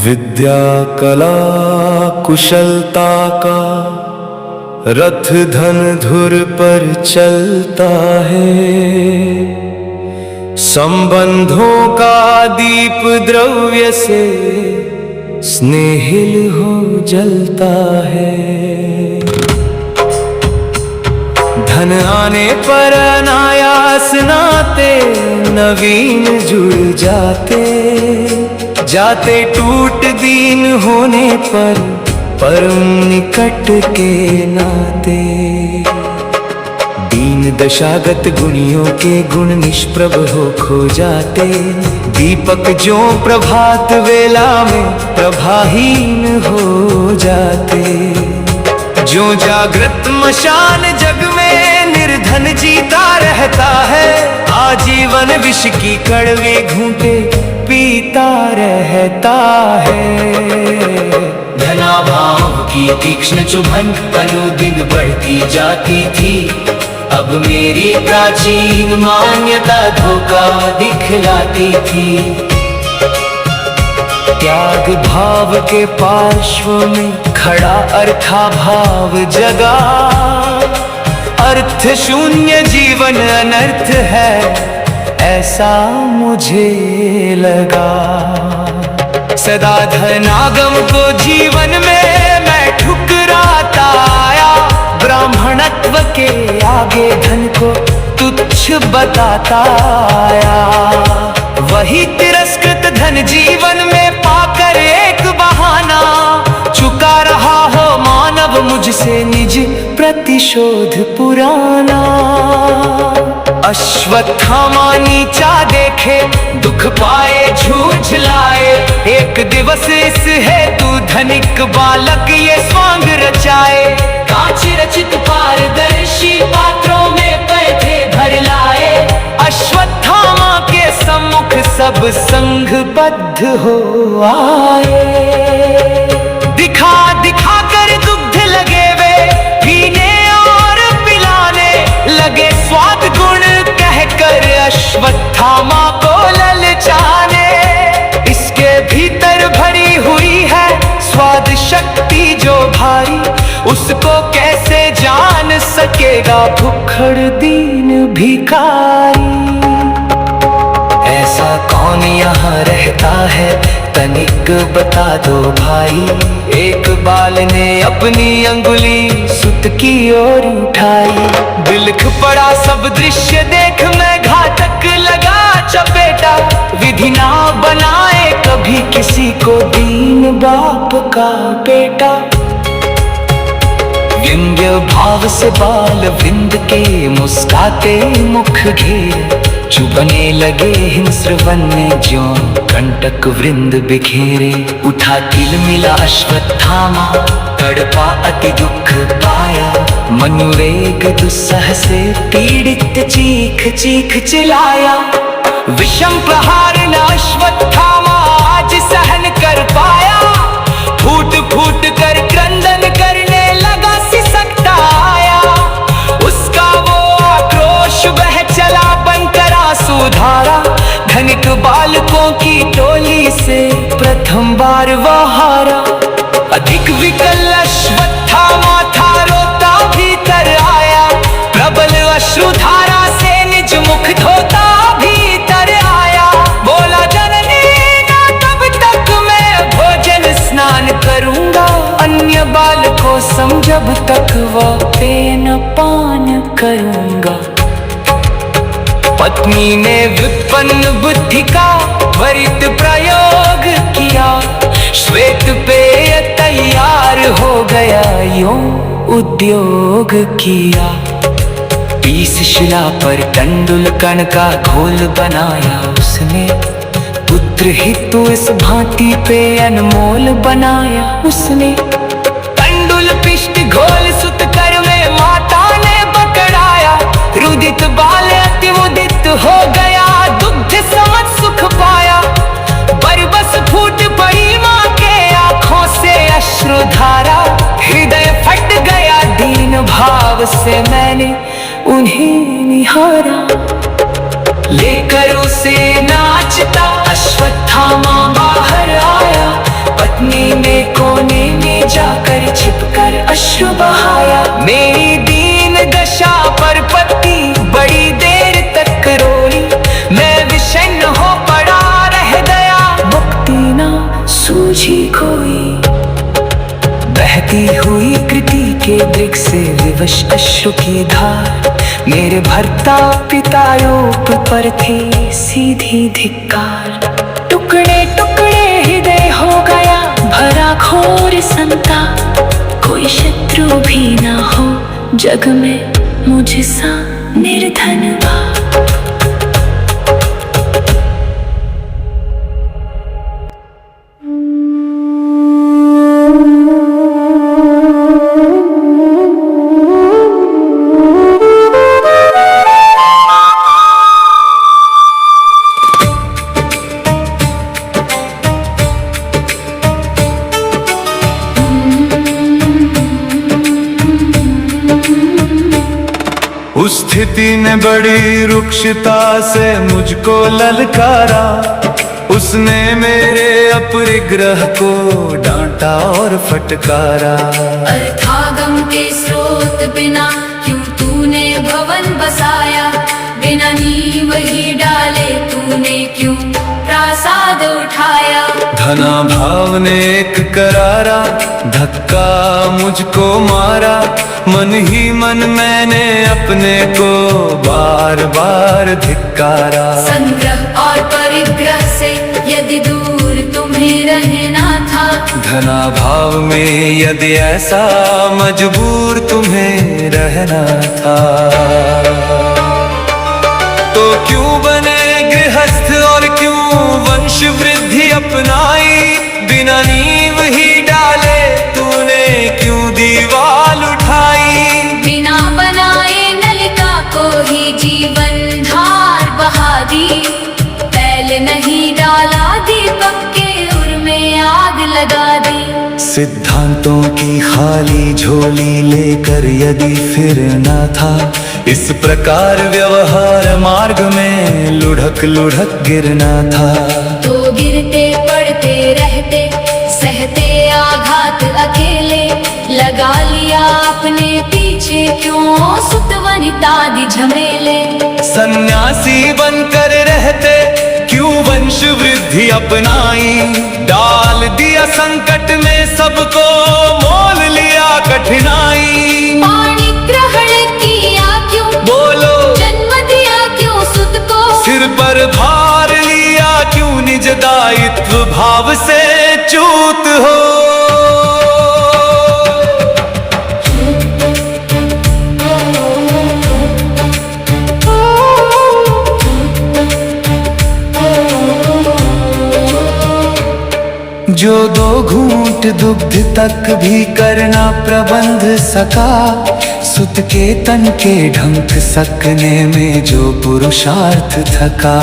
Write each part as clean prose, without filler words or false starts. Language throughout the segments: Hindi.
विद्या कला कुशलता का रथ धन धुर पर चलता है। संबंधों का दीप द्रव्य से स्नेहिल हो जलता है। धन आने पर अनायास नाते नवीन जुड़ जाते, जाते टूट दीन होने पर परम निकट के नाते। दीन दशागत गुणियों के गुण निष्प्रभ हो खो जाते, दीपक जो प्रभात वेला में प्रभाहीन हो जाते। जो जागृत मशान जग में निर्धन जीता रहता है, आजीवन विष की कड़वी घूंटे पीता रहता है। धनाभाव की तीक्ष्ण चुभन अनुदिन बढ़ती जाती थी, अब मेरी प्राचीन मान्यता धोखा दिखलाती थी। त्याग भाव के पार्श्व में खड़ा अर्था भाव जगा, अर्थ शून्य जीवन अनर्थ है ऐसा मुझे लगा। सदा धनागम को जीवन में मैं ठुकराता आया, ब्राह्मणत्व के आगे धन को तुच्छ बताता आया। वही तिरस्कृत धन जीवन में पाकर एक बहाना, चुका रहा हो मानव मुझसे निज प्रतिशोध पुराना। अश्वत्थामा नीचा देखे दुख पाए झूझ लाए, एक दिवस इस हेतु धनिक बालक ये स्वांग रचाए। कांच रचित पारदर्शी पात्रों में पैठे भर लाए, अश्वत्थामा के सम्मुख सब संघबद्ध हो आए। दिखा दिखा कर दुग्ध लगे वे पीने और पिलाने लगे, स्वाद गुण कहकर अश्वत्थामा को ललचाने। इसके भीतर भरी हुई है स्वाद शक्ति जो भारी, उसको कैसे जान सकेगा भुक्खड़ दीन भिखारी। ऐसा कौन यहाँ रहता है तनिक बता दो भाई, एक बाल ने अपनी अंगुली सुत की ओर उठाई। बिलख पड़ा सब दृश्य देख मैं घातक लगा चपेटा, विधि ना बनाए कभी किसी को दीन बाप का बेटा। व्यंग्य भाव से बाल विंद के मुस्काते मुख घेर, चुभने लगे हिंस्र वन्य ज्यों कंटक वृंद बिखेरे। उठा तिल मिला अश्वत्थामा तड़पा अति दुख पाया, मनुवेग दुस्सह से पीड़ित चीख चीख चिल्लाया। विषम प्रहार न अश्वत्थामा आज सहन कर पाया, फूट फूट कर क्रंदन करने लगा सिसकता आया। उसका वो आक्रोश बह चला बनकर आंसू-धारा, धनिक बालकों की टोली से प्रथम बार वह हारा। अधिक विकल अश्वत्थामा था रोता भीतर आया, प्रबल अश्रुधारा से निज मुख धोता भीतर आया। बोला जननी ना तब तक मैं भोजन स्नान करूंगा, अन्य बालकों सम जब तक वह पेन पान करूंगा। पत्नी ने विपन्न बुद्धि का त्वरित प्रयोग किया, श्वेत पेय तैयार हो गया यूं उद्योग किया। पीस शिला पर टंडुल कण का घोल बनाया उसने, पुत्र हितु इस भांति पे अनमोल बनाया उसने। टंडुल पिष्ट घोल सुत कर में माता ने पकड़ाया, रुदित बाल अति मुदित हो गया, दुग्ध समझ सुख पाया। बरबस फूट पड़ी माँ के आंखों से अश्रुधारा, हृदय फट गया दीन भाव से मैंने उन्हें निहारा। लेकर उसे नाचता अश्वत्थामा बाहर आया, अपने में कोने में जाकर छिपकर अश्रु बहाया। मेरी दीन दशा पर पति बड़ी देर तक रोई, मैं विषन्न हो पड़ा रह गया, मुक्ति ना सूझी कोई। बहती हुई कृति के वृक्ष से विवश अश्रु की धार, मेरे भर्ता पितायों पर थे सीधी धिक्कार। टुकड़े टुकड़े हृदय हो गया भरा घोर संताप, कोई शत्रु भी ना हो जग में मुझसा निर्धन बाप। उस स्थिति ने बड़ी रुक्षता से मुझको ललकारा, उसने मेरे अपरिग्रह को डांटा और फटकारा। अर्थागम के स्रोत बिना क्यों तूने भवन बसाया, बिना नींव ही डाले तूने क्यों प्रासाद उठाया। धना भाव ने एक करारा धक्का मुझको मारा, मन ही मन मैंने अपने को बार बार धिक्कारा। संग्रह और परिग्रह से यदि दूर तुम्हें रहना था, धना भाव में यदि ऐसा मजबूर तुम्हें रहना था, तो क्यों बने गृहस्थ और क्यों वंश वृद्धि अपनाई। बिना नींव ही डाले तूने क्यों दीवाल उठाई। बिना बनाए नलिका को ही जीवन धार बहा दी, बैल नहीं डाला दीपक के उर में आग लगा दी। सिद्धांतों की खाली झोली लेकर यदि फिरना था, इस प्रकार व्यवहार मार्ग में लुढ़क लुढ़क गिरना था। तो गिरते पड़ते रहते सहते आघात अकेले, लगा लिया अपने पीछे क्यों सुत वनितादि झमेले। सन्यासी बनकर रहते क्यों वंश वृद्धि अपनाई, डाल दिया संकट में सबको मोल लिया कठिनाई। पाणी ग्रहण किया क्यों, बोलो जन्म दिया क्यों सुत को, सिर पर भार लिया क्यों निज दायित्व भाव से च्युत हो। जो दो घूंट दुग्ध तक भी करना प्रबंध सका, सुत के तन के ढंक सकने में जो पुरुषार्थ थका।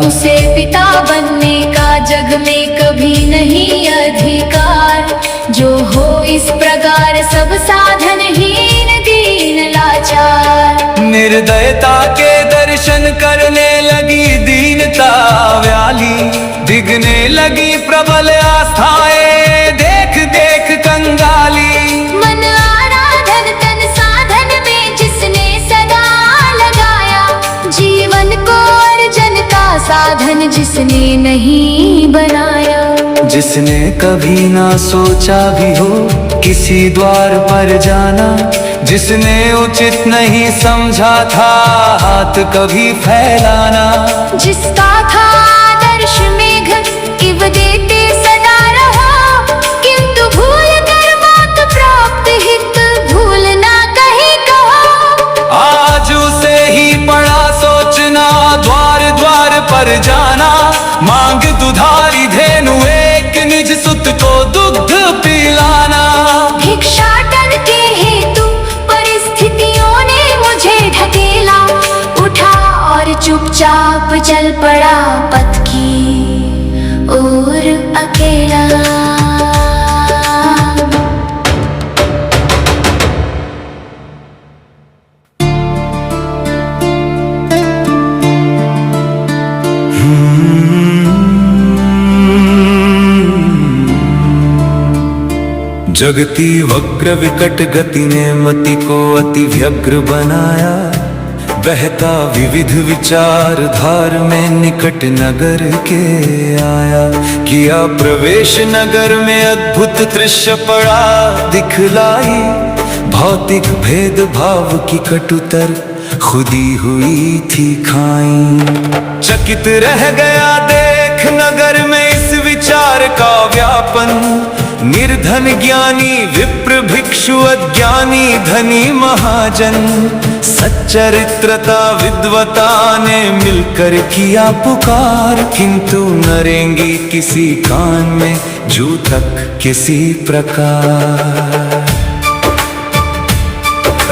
उसे पिता बनने का जग में कभी नहीं अधिकार, जो हो इस प्रकार सब साधनहीन दीन लाचार। निर्दयता के दर्शन करने लगी दीनता व्याली, दिखने लगी प्रबल आस्थाएं देख देख कंगाली। मन आराधन तन साधन में जिसने सदा लगाया, जीवन को अर्जन का साधन जिसने नहीं बनाया। जिसने कभी ना सोचा भी हो किसी द्वार पर जाना, जिसने उचित नहीं समझा था हाथ कभी फैलाना। जिसका था आदर्श मेघ इव देते सदा रहो, किंतु भूल कर बात प्राप्त हित भूल ना कहीं कहो। आज उसे ही पड़ा सोचना द्वार द्वार पर जाना, मांग दुधारी धेनु एक निज सुत को दुग्ध पिलाना। भिक्षाटन के हेतु परिस्थितियों ने मुझे ढकेला, उठा और चुपचाप चल पड़ा पथ की ओर। जगती वक्र विकट गति ने मति को अति व्यग्र बनाया। बहता विविध विचार धार में निकट नगर के आया। किया प्रवेश नगर में अद्भुत दृश्य पड़ा दिखलाई। भौतिक भेद भाव की कटुतर खुदी हुई थी खाई। चकित रह गया देख नगर में इस विचार का व्यापन। निर्धन ज्ञानी विप्र भिक्षु अज्ञानी धनी महाजन। सच्चरित्रता विद्वता ने मिलकर किया पुकार। किंतु न रेंगी किसी कान में जू तक किसी प्रकार।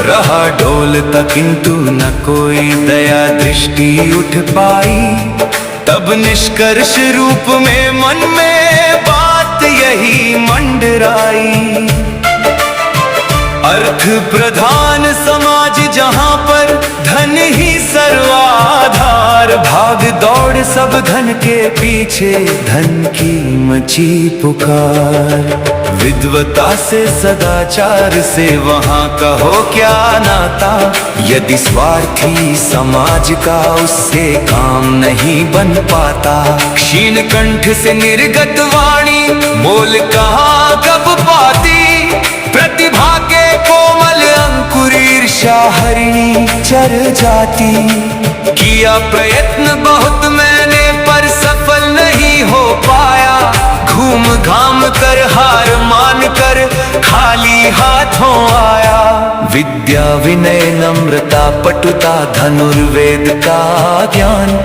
रहा डोलता किंतु न कोई दया दृष्टि उठ पाई। तब निष्कर्ष रूप में मन में बात यही मंडराई। अर्थ प्रधान समाज जहां पर धन ही सर्वाधार। भाग दौड़ सब धन के पीछे धन की मची पुकार। विद्वता से सदाचार से वहां का हो क्या नाता। यदि स्वार्थी समाज का उससे काम नहीं बन पाता। क्षीण कंठ से निर्गत वाणी मोल कहाँ कब पाती। प्रतिभा के कोमल अंकुर ईर्ष्या हरिणी चर जाती। किया प्रयत्न बहुत मैंने पर सफल नहीं हो पाया। घूम घाम कर हार मान कर खाली हाथों आया। विद्या विनय नम्रता पटुता धनुर्वेद का ज्ञान।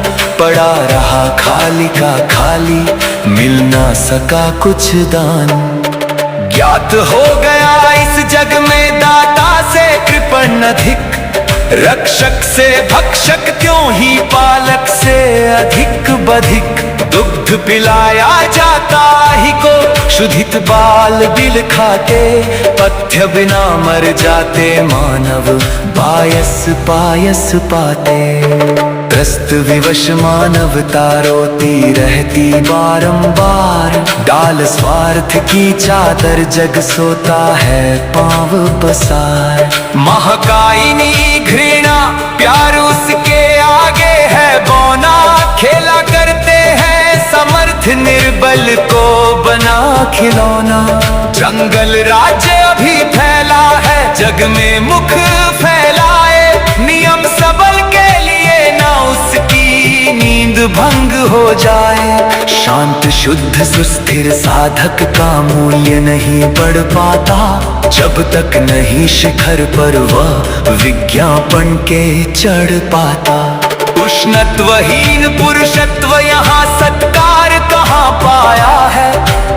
पड़ा रहा खाली का खाली मिल ना सका कुछ दान। ज्ञात हो गया इस जग में दाता से कृपण अधिक। रक्षक से भक्षक क्यों ही पालक से अधिक बधिक। दुग्ध पिलाया जाता ही को शुद्धित बाल बिल खाते। पथ्य बिना मर जाते मानव पायस पायस पाते। त्रस्त विवश मानवता रोती रहती बारंबार। डाल स्वार्थ की चादर जग सोता है पांव पसार। महाकायिनी घृणा प्यार उसके आगे है बौना। खेला करते हैं समर्थ निर्बल को बना खिलौना। जंगल राज्य अभी फैला है जग में मुख फैलाए। नियम सबल के लिए ना उसकी नींद भंग हो जाए। शांत शुद्ध सुस्थिर साधक का मूल्य नहीं बढ़ पाता। जब तक नहीं शिखर पर वह विज्ञापन के चढ़ पाता। उष्णत्वहीन पुरुषत्व यहाँ सत्कार कहाँ पाया है।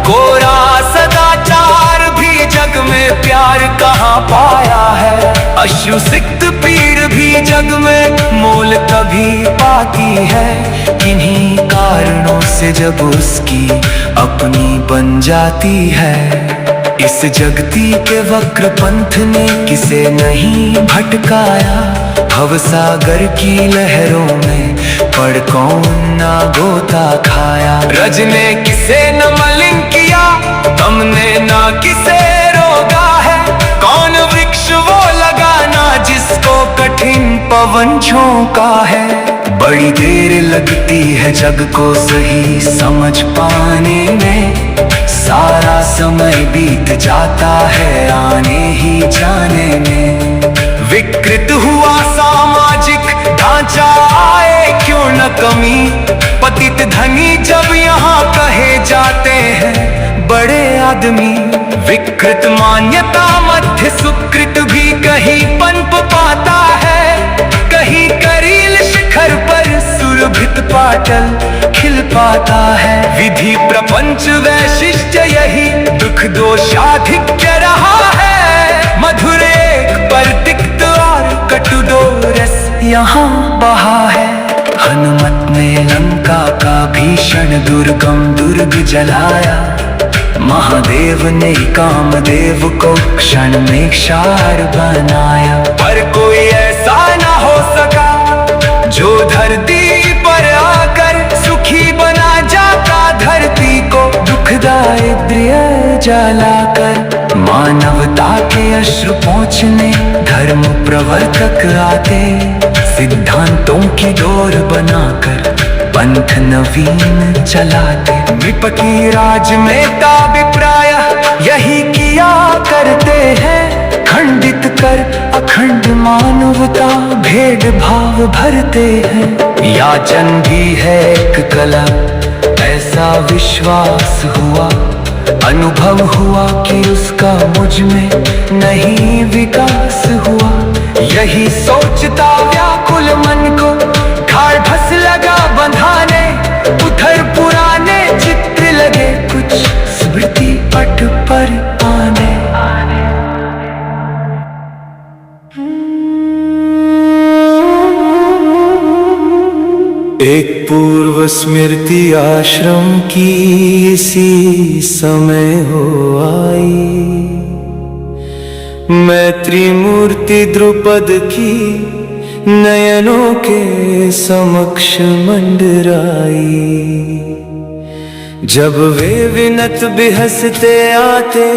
कोरा सदाचार भी जग में प्यार कहाँ पाया है। अश्रुसिक्त पीड़ भी जग में मोल तभी पाती है। किन्हीं कारणों से जब उसकी अपनी बन जाती है। इस जगती के वक्र पंथ ने किसे नहीं भटकाया। भवसागर की लहरों में पड़ कौन ना गोता खाया। रज ने किसे न मलिन किया दम ने ना किसे रोगा है। कौन वृक्ष वो लगाना जिसको कठिन पवन झोंका है। बड़ी देर लगती है जग को सही समझ पाने में। सारा समय बीत जाता है आने ही जाने में। विकृत हुआ सामाजिक ढांचा आए क्यों न कमी। पतित धनी जब यहाँ कहे जाते हैं बड़े आदमी। विकृत मान्यता मध्य सुकृत भी कहीं पनप पाता है। कहीं करील शिखर पर सुरभित पाटल खिल पाता है। विधि प्रपंच वैशिष्ट यही दुख दोषाधिक्य रहा है। मधुर एक पर तिक्त और कटु दो रस यहाँ बहा है। हनुमत ने लंका का भीषण दुर्गम दुर्ग जलाया। महादेव ने कामदेव को क्षण में क्षार बनाया। पर कोई ऐसा ना हो सका जो धरती पर आकर सुखी बना जाता धरती को। दुख दारिद्र्य जलाकर अश्रु पोंछने धर्म प्रवर्तक आते, सिद्धांतों की डोर बनाकर पंथ नवीन चलाते। विपत्ति राज में ताबे प्रायः यही किया करते हैं, खंडित कर अखंड मानवता भेदभाव भरते हैं। याचन भी है एक कला, ऐसा विश्वास हुआ, अनुभव हुआ कि उसका मुझ में नहीं विकास हुआ। यही सोचता व्याकुल मन को ढाढ़स लगा बंधाने, उधर पुराने चित्र लगे कुछ स्मृति पट पर आने। एक पूर्व स्मृति आश्रम की इसी समय हो आई, मैत्री मूर्ति द्रुपद की नयनों के समक्ष मंडराई। जब वे विनत बिहसते आते,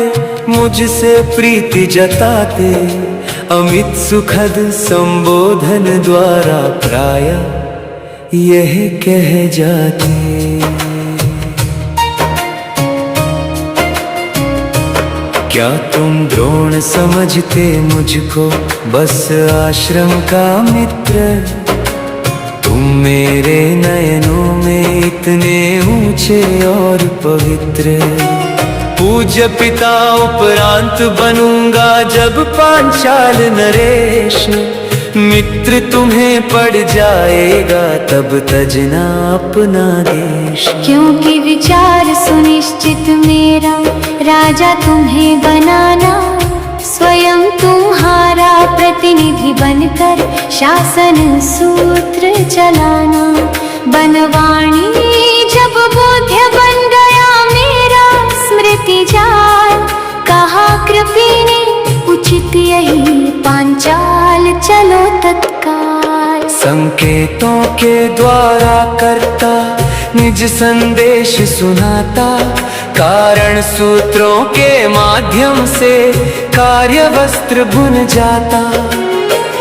मुझसे प्रीति जताते, अमित सुखद संबोधन द्वारा प्रायः यह कह जाते। क्या तुम द्रोण समझते मुझको बस आश्रम का मित्र? तुम मेरे नयनों में इतने ऊंचे और पवित्र। पूज्य पिता उपरांत बनूंगा जब पांचाल नरेश, मित्र तुम्हें पड़ जाएगा तब तजना अपना देश। क्योंकि विचार सुनिश्चित मेरा राजा तुम्हें बनाना, स्वयं तुम्हारा प्रतिनिधि बनकर शासन सूत्र चलाना। बनवाणी जब बोध्य बन गया मेरा स्मृति जाल, कहा कृपी ने उचित यही पांचाल चलो तत्काल। संकेतों के द्वारा करता निज संदेश सुनाता, कारण सूत्रों के माध्यम से कार्य वस्त्र बुन जाता।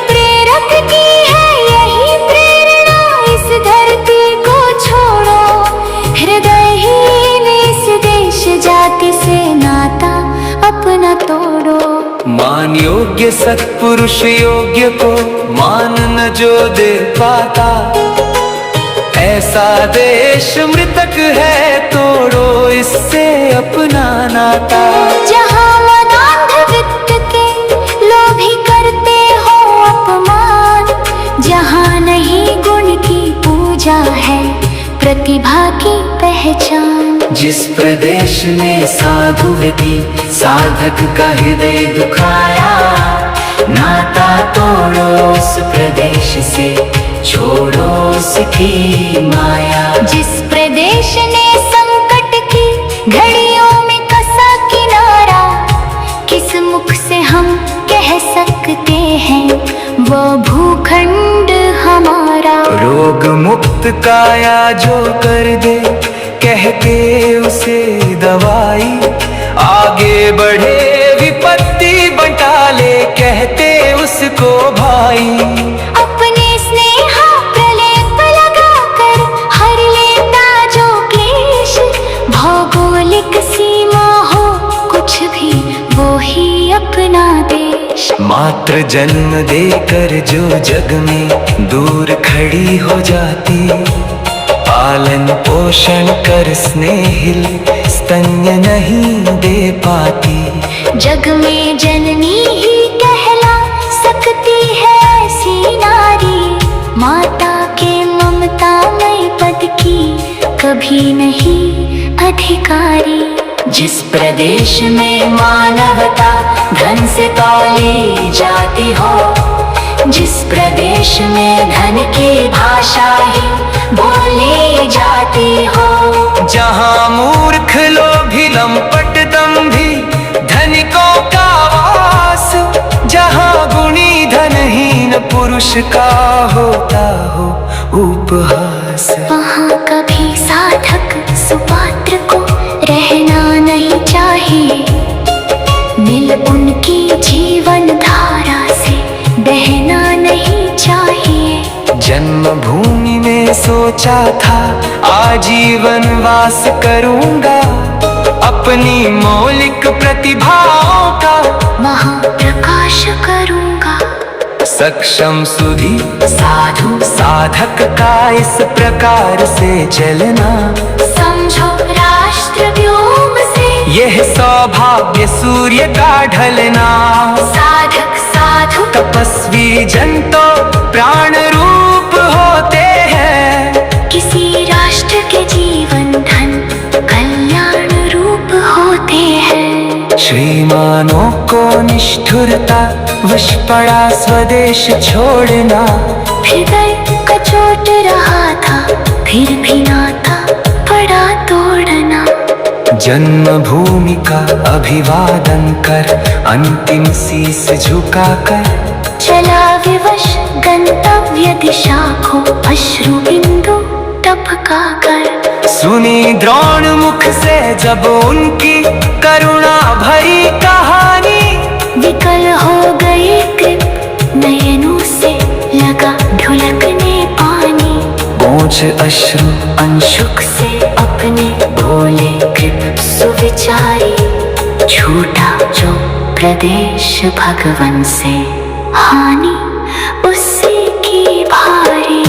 प्रेरक की है यही प्रेरणा, इस धरती को छोड़ो, हृदयहीन इस देश जाति से नाता अपना तोड़ो। मान योग्य सत्पुरुष योग्य को मान न जो दे पाता, ऐसा देश मृतक है तोड़ो इससे अपना नाता। जहाँ मदांध वित्त के लोभी करते हो अपमान, जहाँ नहीं गुण की पूजा है प्रतिभा की पहचान। जिस प्रदेश में साधु की साधक का हृदय दुखाया, नाता तोड़ो उस प्रदेश से, छोड़ो उसकी माया। जिस प्रदेश ने संकट की घड़ियों में कसा किनारा, किस मुख से हम कह सकते हैं वो भूखंड हमारा। रोग मुक्त काया जो कर दे कह के उसे दवाई, आगे बढ़े विपत्ति बंटा ले कहते उसको भाई। अपने स्नेह प्रलेप लगाकर हर लेता जो क्लेश, भौगोलिक सीमा हो कुछ भी वो ही अपना देश। मात्र जन्म देकर जो जग में दूर खड़ी हो जाती, पालन पोषण कर स्नेहिल स्तन्य नहीं दे पाती। जग में जननी ही कहला सकती है ऐसी नारी, माता के ममतामय पद की कभी नहीं अधिकारी। जिस प्रदेश में मानवता धन से तौली जाती हो, जिस प्रदेश में धन की भाषा ही बोली जाती हो, जहाँ मूर्ख लोभी लंपट दंभी धनिकों का वास, जहाँ गुणी धनहीन पुरुष का होता हो उपहास। वहाँ कभी साधक सुपात्र को रहना नहीं चाहिए, मिल उनकी जीवन जीवन धारा से बहना नहीं चाहिए। जन्मभूमि में सोचा था आजीवन वास करूंगा, अपनी मौलिक प्रतिभाओं का महाप्रकाश करूंगा। सक्षम सुधी साधु साधक का इस प्रकार से चलना, समझो राष्ट्र व्योम से यह सौभाग्य सूर्य का ढलना। साधक साधु तपस्वी जन तो प्राण रूप होते हैं, किसी राष्ट्र के जीवन धन कल्याण रूप होते हैं। श्रीमानों को निष्ठुरता वश पड़ा स्वदेश छोड़ना, हृदय कचोट रहा था फिर भी नाता पड़ा तोड़ना। जन्मभूमि का अभिवादन कर अंतिम शीस झुकाकर, चला विवश गंतव्य दिशा को अश्रु बिंदु टपका कर। सुनी द्रोण मुख से जब उनकी करुणा भरी कहानी, विकल हो गए कृप नयनों से लगा ढुलकने पानी। पहुंच अश्रु अंशुक से अपने बोले कृप सुविचारी, छूटा जो प्रदेश भगवन से हानि उससे की भारी।